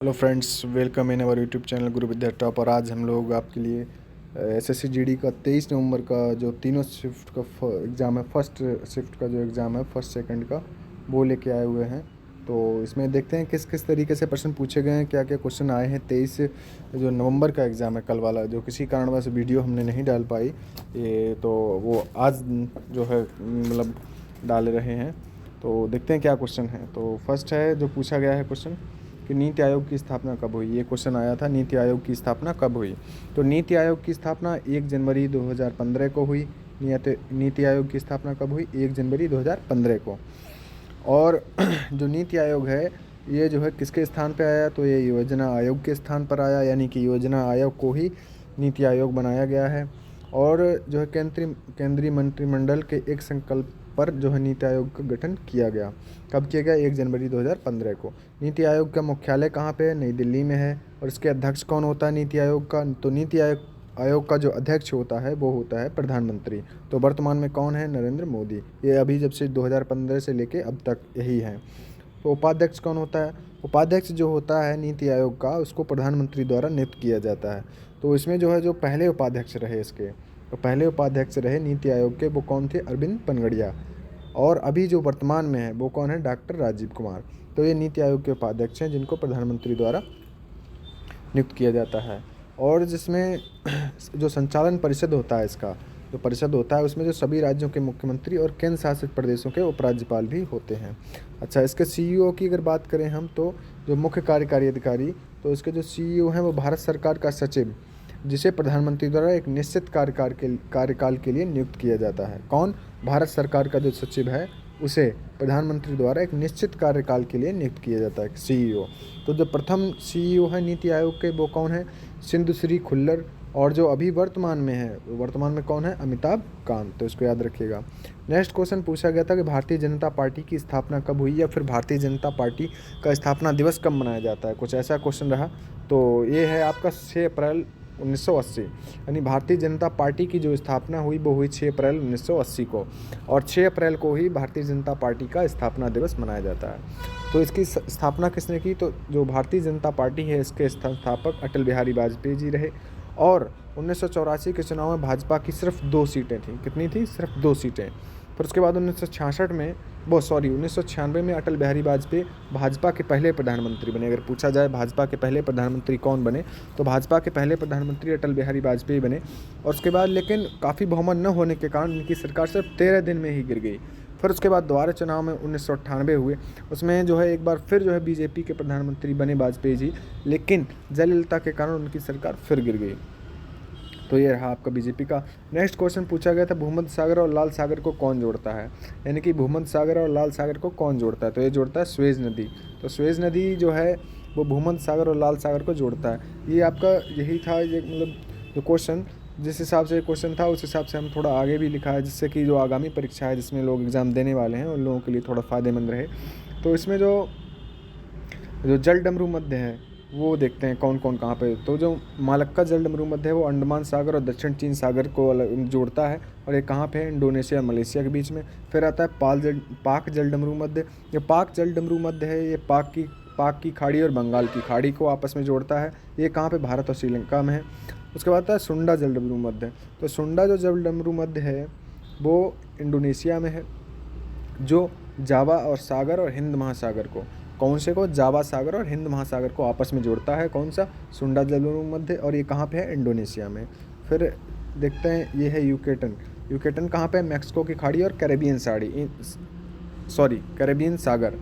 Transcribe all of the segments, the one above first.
Hello friends, welcome in our YouTube channel Guru Vidya top. और आज हम लोग आपके लिए एसएससी जीडी का 23 नवंबर का जो तीनों शिफ्ट का एग्ज़ाम है, फर्स्ट शिफ्ट का जो एग्ज़ाम है फर्स्ट सेकंड का, वो लेके आए हुए हैं। तो इसमें देखते हैं किस किस तरीके से प्रश्न पूछे गए हैं, क्या क्या क्वेश्चन आए हैं। 23 जो नवंबर का एग्ज़ाम है कल वाला, जो किसी कारणवश वीडियो हमने नहीं डाल पाई, ये तो वो आज जो है मतलब डाल रहे हैं। तो देखते हैं क्या क्वेश्चन है। तो फर्स्ट है जो पूछा गया है क्वेश्चन कि नीति आयोग की स्थापना कब हुई। ये क्वेश्चन आया था, नीति आयोग की स्थापना कब हुई। तो नीति आयोग की स्थापना 1 जनवरी 2015 को हुई। नीति आयोग की स्थापना कब हुई? 1 जनवरी 2015 को। और जो नीति आयोग है ये जो है किसके स्थान पे आया? तो ये योजना आयोग के स्थान पर आया, यानी कि योजना आयोग को ही नीति आयोग बनाया गया है। और जो है केंद्रीय मंत्रिमंडल के एक संकल्प पर जो है नीति आयोग का गठन किया गया। कब किया गया? 1 जनवरी 2015 को। नीति आयोग का मुख्यालय कहाँ पे है? नई दिल्ली में है। और इसके अध्यक्ष कौन होता है नीति आयोग का? तो नीति आयोग का जो अध्यक्ष होता है वो होता है प्रधानमंत्री। तो वर्तमान में कौन है? नरेंद्र मोदी। ये अभी जब से 2015 से लेके अब तक यही है। तो उपाध्यक्ष कौन होता है? उपाध्यक्ष जो होता है नीति आयोग का, उसको प्रधानमंत्री द्वारा नियुक्त किया जाता है। तो इसमें जो है जो पहले उपाध्यक्ष रहे इसके, तो पहले उपाध्यक्ष रहे नीति आयोग के, वो कौन थे? अरविंद पनगड़िया। और अभी जो वर्तमान में है वो कौन है? डॉक्टर राजीव कुमार। तो ये नीति आयोग के उपाध्यक्ष हैं जिनको प्रधानमंत्री द्वारा नियुक्त किया जाता है। और जिसमें जो संचालन परिषद होता है, इसका जो परिषद होता है उसमें जो सभी राज्यों के मुख्यमंत्री और केंद्र शासित प्रदेशों के उपराज्यपाल भी होते हैं। अच्छा, इसके सीईओ की अगर बात करें हम, तो जो मुख्य कार्यकारी अधिकारी, तो इसके जो सीईओ हैं वो भारत सरकार का सचिव, जिसे प्रधानमंत्री द्वारा एक निश्चित कार्यकाल के लिए नियुक्त किया जाता है। कौन? भारत सरकार का जो सचिव है उसे प्रधानमंत्री द्वारा एक निश्चित कार्यकाल के लिए नियुक्त किया जाता है, सीईओ। तो जो प्रथम सीईओ है नीति आयोग के, वो कौन है? सिंधु श्री खुल्लर। और जो अभी वर्तमान में है, वर्तमान में कौन है? अमिताभ कांत। तो इसको याद रखिएगा। नेक्स्ट क्वेश्चन पूछा गया था कि भारतीय जनता पार्टी की स्थापना कब हुई, या फिर भारतीय जनता पार्टी का स्थापना दिवस कब मनाया जाता है। कुछ ऐसा क्वेश्चन रहा। तो ये है आपका 6 अप्रैल 1980, यानी भारतीय जनता पार्टी की जो स्थापना हुई वो हुई 6 अप्रैल 1980 को। और 6 अप्रैल को ही भारतीय जनता पार्टी का स्थापना दिवस मनाया जाता है। तो इसकी स्थापना किसने की? तो जो भारतीय जनता पार्टी है इसके संस्थापक अटल बिहारी वाजपेयी जी रहे। और 1984 के चुनाव में भाजपा की सिर्फ 2 सीटें थीं। कितनी थी? सिर्फ 2 सीटें। फिर उसके बाद 1996 में अटल बिहारी वाजपेयी भाजपा के पहले प्रधानमंत्री बने। अगर पूछा जाए भाजपा के पहले प्रधानमंत्री कौन बने, तो भाजपा के पहले प्रधानमंत्री अटल बिहारी वाजपेयी बने। और उसके बाद लेकिन काफ़ी बहुमत न होने के कारण इनकी सरकार सिर्फ 13 दिन में ही गिर गई। फिर उसके बाद दोबारा चुनाव में 1998 हुए, उसमें जो है एक बार फिर जो है बीजेपी के प्रधानमंत्री बने वाजपेयी जी, लेकिन जयललिता के कारण उनकी सरकार फिर गिर गई। तो ये रहा आपका बीजेपी का। नेक्स्ट क्वेश्चन पूछा गया था भूमध्य सागर और लाल सागर को कौन जोड़ता है, यानी कि भूमध्य सागर और लाल सागर को कौन जोड़ता है। तो ये जोड़ता है स्वेज नदी। तो स्वेज नदी जो है वो भूमध्य सागर और लाल सागर को जोड़ता है। ये आपका यही था, ये मतलब जो क्वेश्चन, जिस हिसाब से क्वेश्चन था उस हिसाब से हम थोड़ा आगे भी लिखा है, जिससे कि जो आगामी परीक्षा है जिसमें लोग एग्ज़ाम देने वाले हैं उन लोगों के लिए थोड़ा फ़ायदेमंद रहे। तो इसमें जो जो जल डमरू मध्य है वो देखते हैं कौन कौन कहाँ पे। तो जो मालक्का जल डमरू मध्य है वो अंडमान सागर और दक्षिण चीन सागर को जोड़ता है। और ये कहाँ पे है? इंडोनेशिया और मलेशिया के बीच में। फिर आता है पाक जल डमरू मध्य। ये पाक जल डमरू मध्य है, ये पाक की खाड़ी और बंगाल की खाड़ी को आपस में जोड़ता है। ये कहाँ पे? भारत और श्रीलंका में है। उसके बाद आता है सुंडा जल डमरू मध्य। तो सुंडा जो जल डमरू मध्य है वो इंडोनेशिया में है, जो जावा और सागर और हिंद महासागर को, कौन से को? जावा सागर और हिंद महासागर को आपस में जोड़ता है। कौन सा? सुंडा जलडमरू मध्य। और ये कहाँ पे है? इंडोनेशिया में। फिर देखते हैं, ये है यूकेटन। यूकेटन कहाँ पे है? मैक्सिको की खाड़ी और कैरेबियन सागर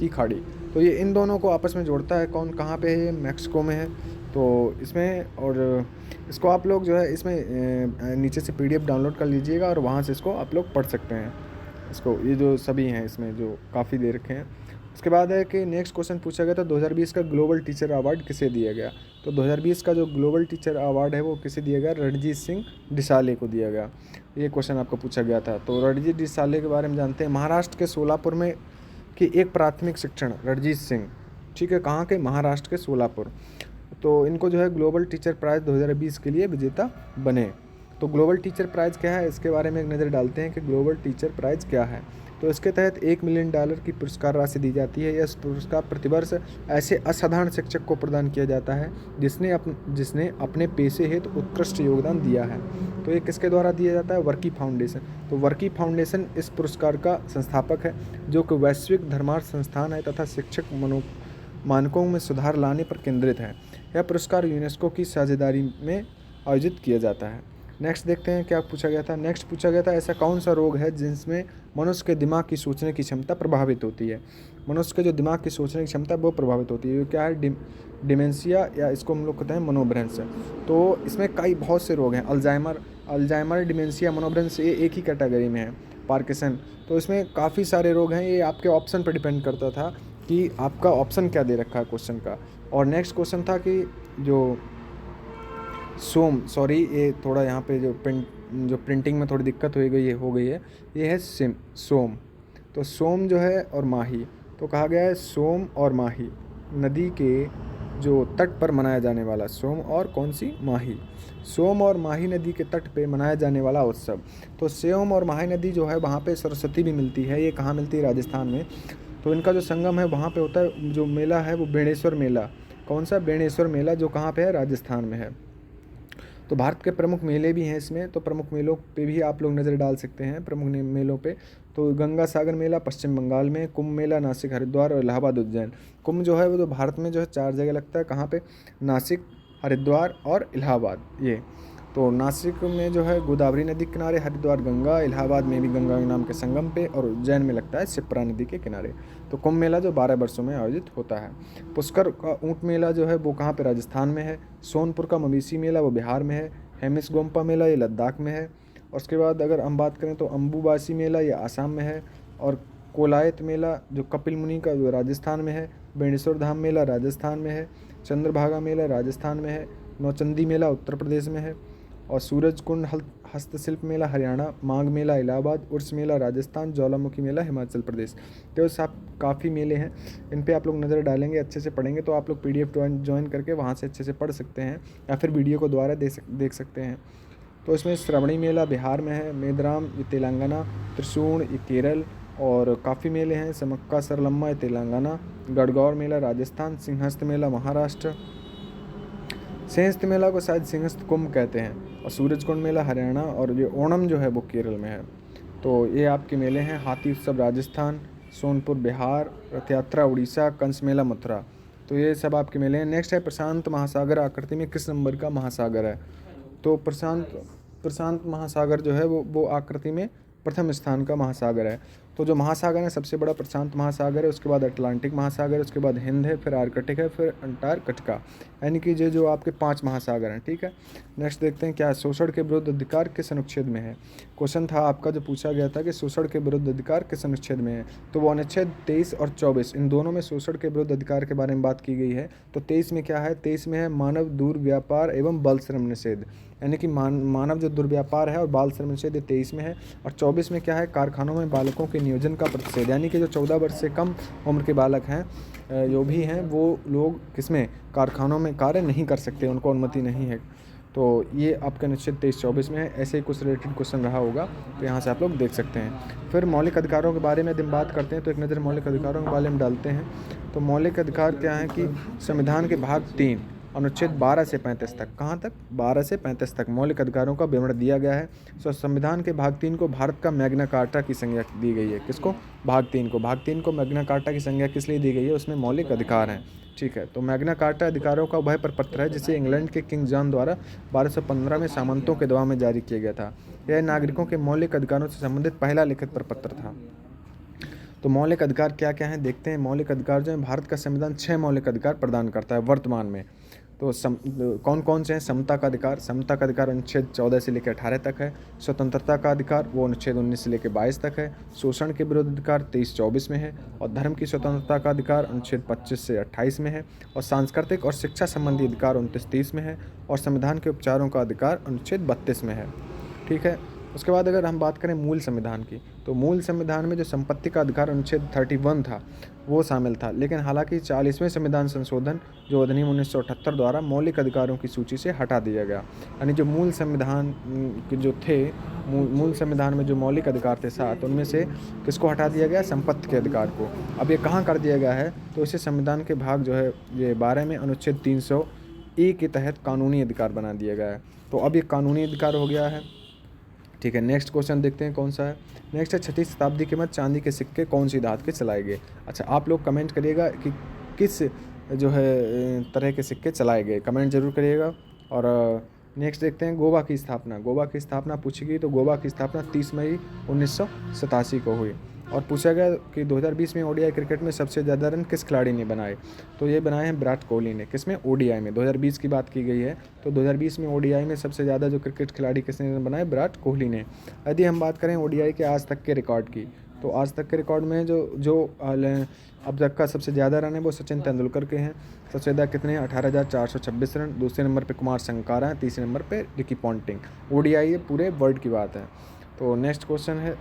की खाड़ी। तो ये इन दोनों को आपस में जोड़ता है। कौन कहाँ पे है? ये मैक्सिको में है। तो इसमें, और इसको आप लोग जो है इसमें नीचे से PDF डाउनलोड कर लीजिएगा और वहाँ से इसको आप लोग पढ़ सकते हैं। इसको, ये जो सभी हैं इसमें जो काफ़ी दे रखे हैं। उसके बाद है कि नेक्स्ट क्वेश्चन पूछा गया था 2020 का ग्लोबल टीचर अवार्ड किसे दिया गया। तो 2020 का जो ग्लोबल टीचर अवार्ड है वो किसे दिया गया? रणजीत सिंह डिसाले को दिया गया। ये क्वेश्चन आपको पूछा गया था। तो रणजीत डिसाले के बारे में जानते हैं। महाराष्ट्र के सोलापुर में की एक प्राथमिक शिक्षण रणजीत सिंह, ठीक है, कहाँ के? महाराष्ट्र के सोलापुर। तो इनको जो है ग्लोबल टीचर प्राइज़ 2020 के लिए विजेता बने। तो ग्लोबल टीचर प्राइज़ क्या है, इसके बारे में एक नज़र डालते हैं कि ग्लोबल टीचर प्राइज़ क्या है। तो इसके तहत $1 मिलियन की पुरस्कार राशि दी जाती है। यह पुरस्कार प्रतिवर्ष ऐसे असाधारण शिक्षक को प्रदान किया जाता है जिसने अपने पेशे हेतु उत्कृष्ट योगदान दिया है। तो ये किसके द्वारा दिया जाता है? वर्की फाउंडेशन। तो वर्की फाउंडेशन इस पुरस्कार का संस्थापक है, जो कि वैश्विक धर्मार्थ संस्थान है तथा शिक्षक मानकों में सुधार लाने पर केंद्रित है। यह पुरस्कार यूनेस्को की साझेदारी में आयोजित किया जाता है। नेक्स्ट देखते हैं क्या पूछा गया था। नेक्स्ट पूछा गया था ऐसा कौन सा रोग है जिसमें मनुष्य के दिमाग की सोचने की क्षमता प्रभावित होती है। मनुष्य के जो दिमाग की सोचने की क्षमता वो प्रभावित होती है। ये क्या है? डिमेंशिया, या इसको हम लोग कहते हैं मनोभ्रंश। तो इसमें बहुत से रोग हैं। अल्जाइमर, डिमेंशिया, मनोभ्रंश, ये एक ही कैटेगरी में है। पार्किंसन, तो इसमें काफ़ी सारे रोग हैं। ये आपके ऑप्शन पर डिपेंड करता था कि आपका ऑप्शन क्या दे रखा है क्वेश्चन का। और नेक्स्ट क्वेश्चन था कि जो ये थोड़ा यहाँ पे जो प्रिंटिंग में थोड़ी दिक्कत हो गई है। ये है सोम। तो सोम जो है और माही, तो कहा गया है सोम और माही नदी के जो तट पर मनाया जाने वाला, सोम और कौन सी? माही। सोम और माही नदी के तट पे मनाया जाने वाला उत्सव। तो सोम और माही नदी जो है वहाँ पे सरस्वती भी मिलती है। ये कहाँ मिलती है? राजस्थान में। तो इनका जो संगम है वहाँ पे होता है। जो मेला है वो बेणेश्वर मेला। कौन सा? बेणेश्वर मेला, जो कहाँ पे है? राजस्थान में है। तो भारत के प्रमुख मेले भी हैं इसमें, तो प्रमुख मेलों पे भी आप लोग नज़र डाल सकते हैं। प्रमुख मेलों पे तो गंगा सागर मेला पश्चिम बंगाल में, कुंभ मेला नासिक, हरिद्वार और इलाहाबाद, उज्जैन। कुंभ जो है वो जो भारत में जो है 4 जगह लगता है। कहाँ पे? नासिक, हरिद्वार और इलाहाबाद। ये तो नासिक में जो है गोदावरी नदी के किनारे, हरिद्वार गंगा, इलाहाबाद में भी गंगा नाम के संगम पे, और उज्जैन में लगता है शिप्रा नदी के किनारे। तो कुंभ मेला जो 12 वर्षों में आयोजित होता है। पुष्कर का ऊँट मेला जो है वो कहाँ पे? राजस्थान में है। सोनपुर का मवेशी मेला वो बिहार में है। हेमिस गोम्पा मेला ये लद्दाख में है। और उसके बाद अगर हम बात करें तो अम्बुबासी मेला ये आसाम में है। और कोलायत मेला जो कपिल मुनि का जो राजस्थान में है। बेणेश्वर धाम मेला राजस्थान में है। चंद्रभागा मेला राजस्थान में है। नौचंदी मेला उत्तर प्रदेश में है। और सूरज कुंड हस्तशिल्प मेला हरियाणा, माघ मेला इलाहाबाद, उर्स मेला राजस्थान, ज्वालामुखी मेला हिमाचल प्रदेश। तो सब काफ़ी मेले हैं, इन पे आप लोग नज़र डालेंगे, अच्छे से पढ़ेंगे तो आप लोग PDF ज्वाइन करके वहाँ से अच्छे से पढ़ सकते हैं, या फिर वीडियो को दोबारा देख सकते हैं। तो इसमें श्रावणी मेला बिहार में है, मेदराम ये तेलंगाना, त्रिशूण ये केरल, और काफ़ी मेले हैं। समक्का सरलम्मा ये तेलंगाना, गढ़गौर मेला राजस्थान, सिंहस्थ मेला महाराष्ट्र, सिंहस्थ मेला को शायद सिंहस्थ कुंभ कहते हैं, और सूरजकुंड मेला हरियाणा, और ये ओणम जो है वो केरल में है। तो ये आपके मेले हैं। हाथी उत्सव राजस्थान, सोनपुर बिहार, रथ यात्रा उड़ीसा, कंस मेला मथुरा। तो ये सब आपके मेले हैं। नेक्स्ट है प्रशांत महासागर आकृति में किस नंबर का महासागर है? तो प्रशांत महासागर जो है वो आकृति में प्रथम स्थान का महासागर है। तो जो महासागर है सबसे बड़ा प्रशांत महासागर है, उसके बाद अटलांटिक महासागर है, उसके बाद हिंद है, फिर आर्कटिक है, फिर अंटार्कटिका, यानी कि जो आपके 5 महासागर हैं। ठीक है, नेक्स्ट देखते हैं क्या है। शोषण के विरुद्ध अधिकार किस अनुच्छेद में है? क्वेश्चन था आपका जो पूछा गया था कि शोषण के विरुद्ध अधिकार किस अनुच्छेद में है, तो वो अनुच्छेद 23 और 24, इन दोनों में शोषण के विरुद्ध अधिकार के बारे में बात की गई है। तो 23 में क्या है? 23 में है मानव दुर्व्यापार एवं बाल श्रम निषेध, यानी कि मानव जो दुर्व्यापार है और बाल श्रम निषेध 23 में है। और 24 में क्या है? कारखानों में बालकों के नियोजन का प्रतिषेध, यानी कि जो 14 वर्ष से कम उम्र के बालक हैं जो भी हैं वो लोग किसमें? कारखानों में कार्य नहीं कर सकते, उनको अनुमति नहीं है। तो ये आपका अनुच्छेद 23-24 में है। ऐसे ही कुछ रिलेटेड क्वेश्चन रहा होगा, तो यहाँ से आप लोग देख सकते हैं। फिर मौलिक अधिकारों के बारे में यदि हम बात करते हैं तो एक नज़र मौलिक अधिकारों के बारे में डालते हैं। तो मौलिक अधिकार क्या है कि संविधान के भाग 3 अनुच्छेद 12 से 35 तक, कहाँ तक? 12 से 35 तक मौलिक अधिकारों का विवरण दिया गया है। सो संविधान के भाग 3 को भारत का मैग्ना कार्टा की संज्ञा दी गई है। किसको? भाग 3 को। भाग 3 को मैग्ना कार्टा की संज्ञा किस लिए दी गई है? उसमें मौलिक अधिकार हैं। ठीक है, तो मैग्ना कार्टा अधिकारों का वह प्रपत्र है जिसे इंग्लैंड के किंग जॉन द्वारा 1215 में सामंतों के दबाव में जारी किया गया था। यह नागरिकों के मौलिक अधिकारों से संबंधित पहला लिखित प्रपत्र था। तो मौलिक अधिकार क्या क्या हैं देखते हैं। मौलिक अधिकार जो है, भारत का संविधान 6 मौलिक अधिकार प्रदान करता है वर्तमान में। तो कौन कौन से हैं? समता का अधिकार, समता का अधिकार अनुच्छेद 14 से लेकर 18 तक है। स्वतंत्रता का अधिकार वो अनुच्छेद 19 से लेकर 22 तक है। शोषण के विरुद्ध अधिकार 23-24 में है। और धर्म की स्वतंत्रता का अधिकार अनुच्छेद 25 से 28 में है। और सांस्कृतिक और शिक्षा संबंधी अधिकार 29-30 में है। और संविधान के उपचारों का अधिकार अनुच्छेद 32 में है। ठीक है, उसके बाद अगर हम बात करें मूल संविधान की, तो मूल संविधान में जो संपत्ति का अधिकार अनुच्छेद 31 था वो शामिल था, लेकिन हालांकि 40वें संविधान संशोधन जो अधिनियम 1978 द्वारा मौलिक अधिकारों की सूची से हटा दिया गया। यानी जो मूल संविधान के जो थे, मूल संविधान में जो मौलिक अधिकार थे 7, उनमें से किसको हटा दिया गया? संपत्ति के अधिकार को। अब ये कहाँ कर दिया गया है? तो इसे संविधान के भाग जो है ये 12 में अनुच्छेद 300 के तहत कानूनी अधिकार बना दिया गया है। तो अब ये कानूनी अधिकार हो गया है। ठीक है, नेक्स्ट क्वेश्चन देखते हैं कौन सा है। नेक्स्ट है 6वीं शताब्दी के मध्य चांदी के सिक्के कौन सी धातु के चलाए गए? अच्छा, आप लोग कमेंट करिएगा कि किस जो है तरह के सिक्के चलाए गए, कमेंट जरूर करिएगा। और नेक्स्ट देखते हैं गोवा की स्थापना। गोवा की स्थापना पूछी गई, तो गोवा की स्थापना 30 मई 1987 को हुई। और पूछा गया कि 2020 में ओडीआई क्रिकेट में सबसे ज़्यादा रन किस खिलाड़ी ने बनाए? तो ये बनाए हैं विराट कोहली ने। किसमें? ओडीआई में। 2020 की बात की गई है, तो 2020 में ओडीआई में सबसे ज़्यादा जो क्रिकेट खिलाड़ी किसने बनाए? विराट कोहली ने। यदि हम बात करें ओडीआई के आज तक के रिकॉर्ड की, तो आज तक के रिकॉर्ड में जो अब तक का सबसे ज़्यादा रन है वो सचिन तेंदुलकर के हैं। सबसे ज़्यादा कितने हैं? 18,426 रन। दूसरे नंबर पे कुमार संगकारा हैं। तीसरे नंबर पे रिकी पॉन्टिंग। ओडीआई ये पूरे वर्ल्ड की बात है। तो नेक्स्ट क्वेश्चन है,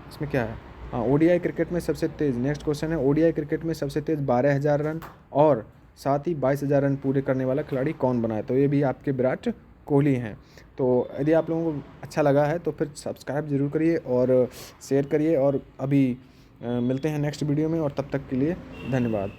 इसमें क्या है? हाँ, ओडीआई क्रिकेट में सबसे तेज़, नेक्स्ट क्वेश्चन है ओडीआई क्रिकेट में सबसे तेज़ 12,000 रन और साथ ही 22,000 रन पूरे करने वाला खिलाड़ी कौन बना है? तो ये भी आपके विराट कोहली हैं। तो यदि आप लोगों को अच्छा लगा है तो फिर सब्सक्राइब ज़रूर करिए और शेयर करिए। और अभी मिलते हैं नेक्स्ट वीडियो में, और तब तक के लिए धन्यवाद।